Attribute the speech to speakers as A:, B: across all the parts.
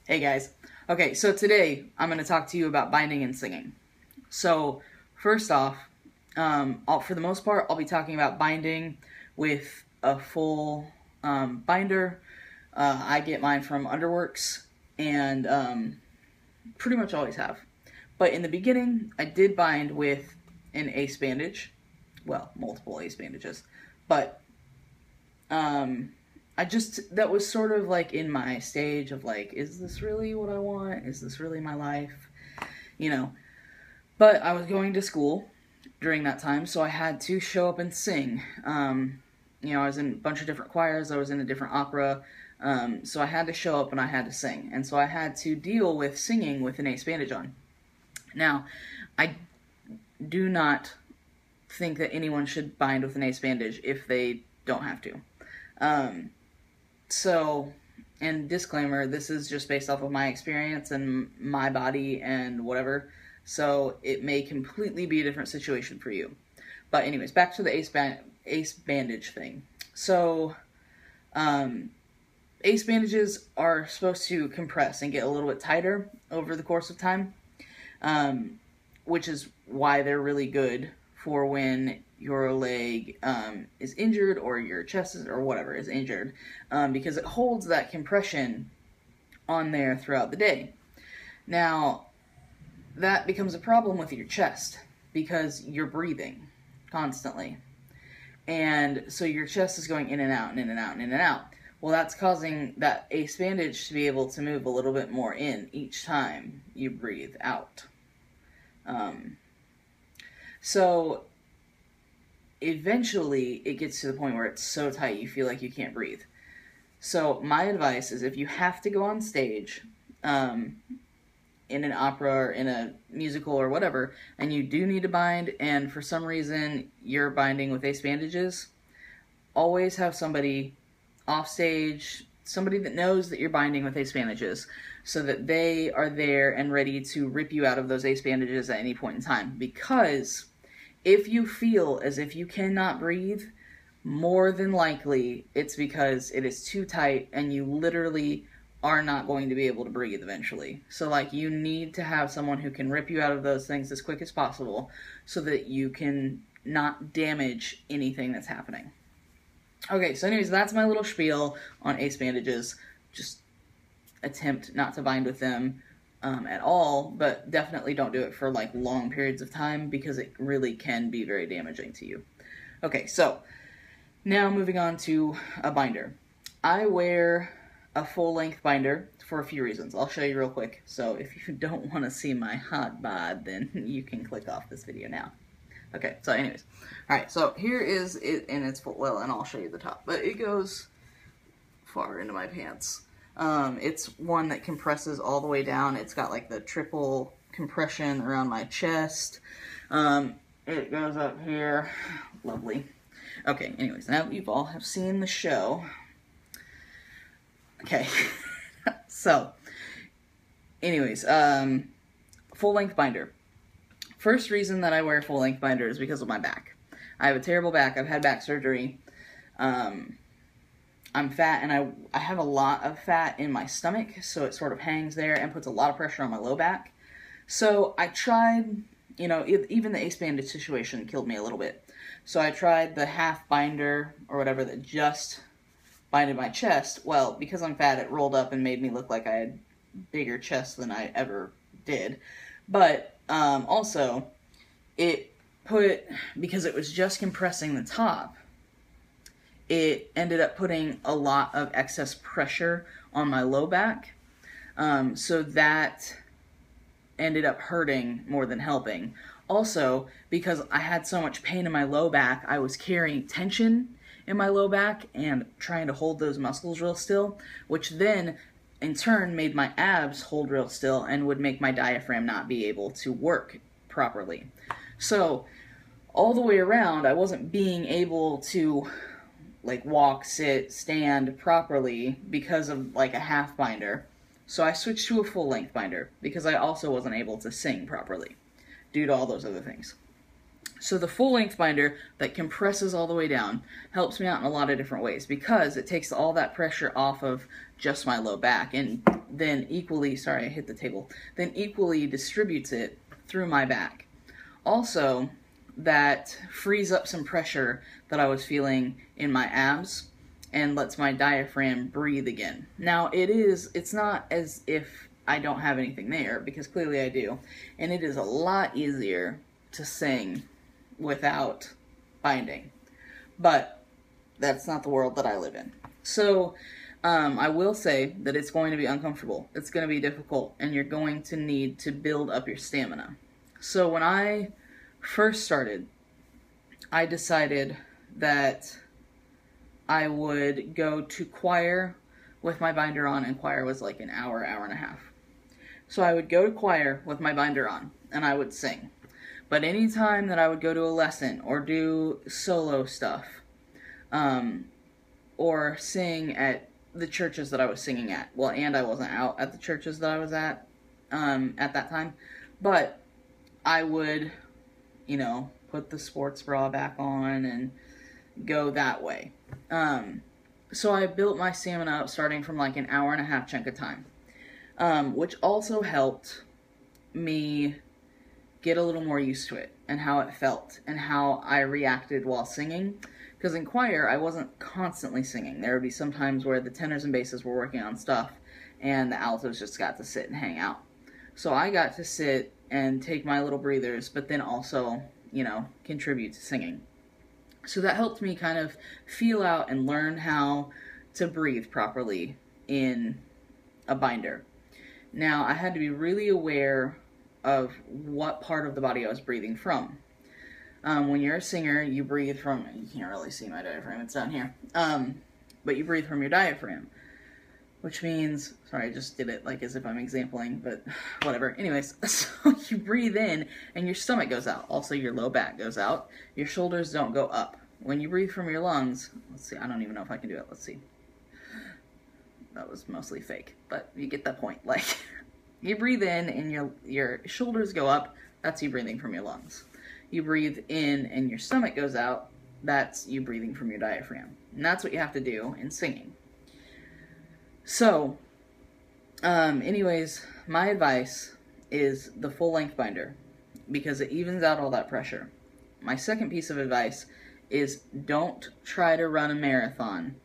A: Hey guys. Okay, so today I'm going to talk to you about binding and singing. So, first off, for the most part, I'll be talking about binding with a full binder. I get mine from Underworks, and pretty much always have. But in the beginning, I did bind with an ace bandage. Well, multiple ace bandages. But that was sort of like in my stage of like, is this really what I want? Is this really my life? You know. But I was going to school during that time, so I had to show up and sing. I was in a bunch of different choirs, I was in a different opera, so I had to show up and I had to sing. And so I had to deal with singing with an ace bandage on. Now, I do not think that anyone should bind with an ace bandage if they don't have to. And disclaimer, this is just based off of my experience and my body and whatever, so it may completely be a different situation for you. But anyways, back to the ace bandage thing. So, ace bandages are supposed to compress and get a little bit tighter over the course of time, which is why they're really good for when your leg is injured or your chest is, or whatever is injured, because it holds that compression on there throughout the day. Now, that becomes a problem with your chest because you're breathing constantly. And so your chest is going in and out and in and out and in and out. Well, that's causing that ace bandage to be able to move a little bit more in each time you breathe out. So eventually it gets to the point where it's so tight you feel like you can't breathe. So my advice is, if you have to go on stage in an opera or in a musical or whatever, and you do need to bind, and for some reason you're binding with ace bandages, always have somebody off stage, somebody that knows that you're binding with ace bandages, so that they are there and ready to rip you out of those ace bandages at any point in time. Because if you feel as if you cannot breathe, more than likely it's because it is too tight and you literally are not going to be able to breathe eventually. So, like, you need to have someone who can rip you out of those things as quick as possible so that you can not damage anything that's happening. Okay, so anyways, that's my little spiel on ace bandages. Just attempt not to bind with them at all, but definitely don't do it for like long periods of time because it really can be very damaging to you. Okay, so now moving on to a binder. I wear a full-length binder for a few reasons. I'll show you real quick. So if you don't want to see my hot bod, then you can click off this video now. Okay, so anyways. Alright, so here is it in its full, well, and I'll show you the top, but it goes far into my pants. It's one that compresses all the way down. It's got like the triple compression around my chest. It goes up here. Lovely. Okay, anyways, now that you all have seen the show. Okay, so, anyways, full-length binder. First reason that I wear full-length binder is because of my back. I have a terrible back. I've had back surgery. I'm fat, and I have a lot of fat in my stomach, so it sort of hangs there and puts a lot of pressure on my low back. So I tried, even the ace bandage situation killed me a little bit. So I tried the half binder, or whatever, that just binded my chest. Well, because I'm fat, it rolled up and made me look like I had bigger chest than I ever did. But also, because it was just compressing the top, it ended up putting a lot of excess pressure on my low back. So that ended up hurting more than helping. Also, because I had so much pain in my low back, I was carrying tension in my low back and trying to hold those muscles real still, which then in turn made my abs hold real still and would make my diaphragm not be able to work properly. So all the way around, I wasn't being able to like walk, sit, stand properly because of like a half binder. So I switched to a full-length binder because I also wasn't able to sing properly due to all those other things. So the full-length binder that compresses all the way down helps me out in a lot of different ways because it takes all that pressure off of just my low back. And then equally, sorry, I hit the table, then equally distributes it through my back. Also, that frees up some pressure that I was feeling in my abs and lets my diaphragm breathe again. Now, it's not as if I don't have anything there, because clearly I do, and it is a lot easier to sing without binding. But that's not the world that I live in. So, I will say that it's going to be uncomfortable. It's going to be difficult, and you're going to need to build up your stamina. So when I first started, I decided that I would go to choir with my binder on, and choir was like an hour, hour and a half. So I would go to choir with my binder on, and I would sing. But anytime that I would go to a lesson or do solo stuff, or sing at the churches that I was singing at. Well, and I wasn't out at the churches that I was at that time. But I would, put the sports bra back on and go that way. So I built my stamina up starting from like an hour and a half chunk of time. Which also helped me get a little more used to it and how it felt and how I reacted while singing. Because in choir, I wasn't constantly singing. There would be some times where the tenors and basses were working on stuff, and the altos just got to sit and hang out. So I got to sit and take my little breathers, but then also, contribute to singing. So that helped me kind of feel out and learn how to breathe properly in a binder. Now, I had to be really aware of what part of the body I was breathing from. When you're a singer, you breathe from, you can't really see my diaphragm, it's down here, but you breathe from your diaphragm, which means, sorry, I just did it like as if I'm exampling, but whatever. Anyways, so you breathe in, and your stomach goes out. Also, your low back goes out. Your shoulders don't go up. When you breathe from your lungs, let's see, I don't even know if I can do it, let's see. That was mostly fake, but you get that point. Like, you breathe in, and your shoulders go up, that's you breathing from your lungs. You breathe in and your stomach goes out, that's you breathing from your diaphragm. And that's what you have to do in singing. So, anyways, my advice is the full-length binder, because it evens out all that pressure. My second piece of advice is don't try to run a marathon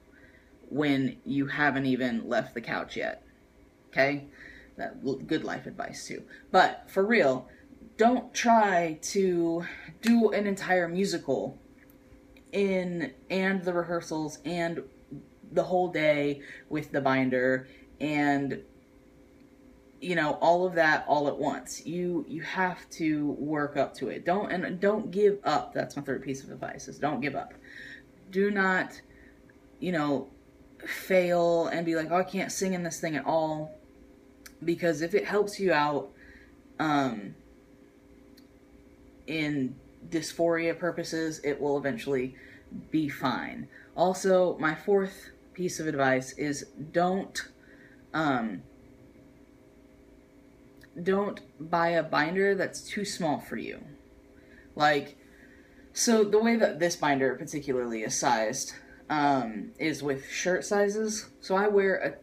A: when you haven't even left the couch yet. Okay? That good life advice too. But for real, don't try to do an entire musical and the rehearsals and the whole day with the binder and all of that all at once. You have to work up to it. Don't give up. That's my third piece of advice, is don't give up. Do not, fail and be like, oh, I can't sing in this thing at all. Because if it helps you out, in dysphoria purposes, it will eventually be fine. Also, my fourth piece of advice is don't buy a binder that's too small for you. Like, so the way that this binder particularly is sized is with shirt sizes. So I wear a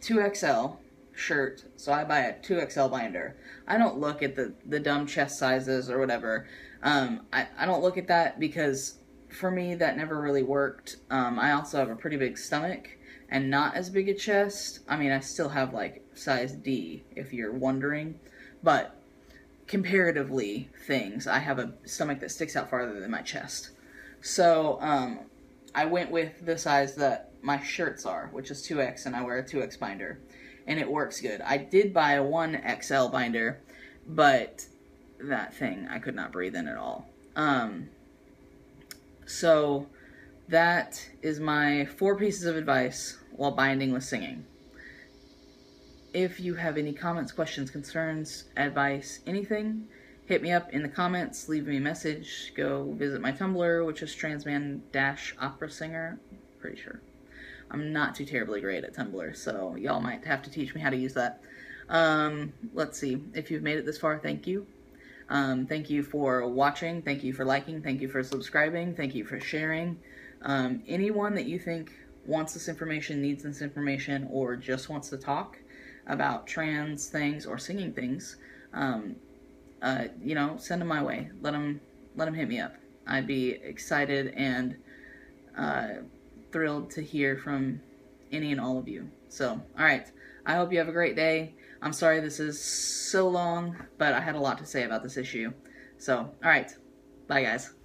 A: 2XL shirt, so I buy a 2XL binder. I don't look at the dumb chest sizes or whatever. I don't look at that because for me that never really worked. I also have a pretty big stomach and not as big a chest. I mean, I still have like size D if you're wondering, but comparatively I have a stomach that sticks out farther than my chest. So I went with the size that my shirts are, which is 2X, and I wear a 2X binder. And it works good. I did buy a 1XL binder, but that thing I could not breathe in at all. So that is my 4 pieces of advice while binding with singing. If you have any comments, questions, concerns, advice, anything, hit me up in the comments, leave me a message, go visit my Tumblr, which is transman-opera singer, pretty sure. I'm not too terribly great at Tumblr, so y'all might have to teach me how to use that. Let's see. If you've made it this far, thank you. Thank you for watching. Thank you for liking. Thank you for subscribing. Thank you for sharing. Anyone that you think wants this information, needs this information, or just wants to talk, about trans things or singing things, you know, send them my way. Let them hit me up. I'd be excited and thrilled to hear from any and all of you. So, all right. I hope you have a great day. I'm sorry this is so long, but I had a lot to say about this issue. So, all right. Bye, guys.